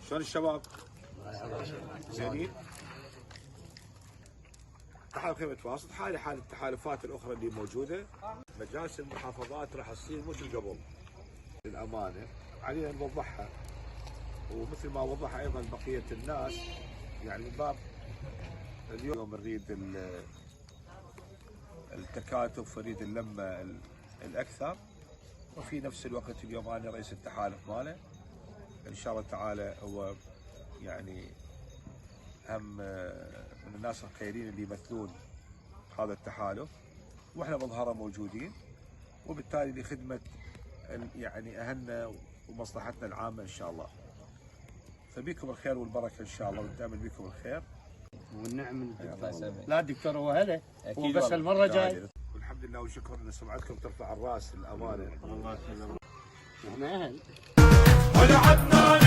شلون الشباب؟ زينين؟ تحالف خيمة واسط حال التحالفات الأخرى اللي موجودة. مجالس المحافظات راح تصير مثل قبل للأمانة، علينا نوضحها، ومثل ما وضحها أيضا بقية الناس، يعني من باب اليوم نريد التكاتف، نريد اللمة الأكثر، وفي نفس الوقت اليوم أنا رئيس التحالف ماله إن شاء الله تعالى هو يعني هم من الناس الخيرين اللي يمثلون هذا التحالف، واحنا بظهره موجودين، وبالتالي لخدمه يعني اهلنا ومصلحتنا العامه ان شاء الله. فبيكم الخير والبركه ان شاء الله، ونتامل بكم الخير والنعم. لا دكتور وهلا هو بس المره جاي. والحمد لله والشكر ان سمعتكم ترفع الراس الامانه. الله يسلمك. احنا اهل ولعبنا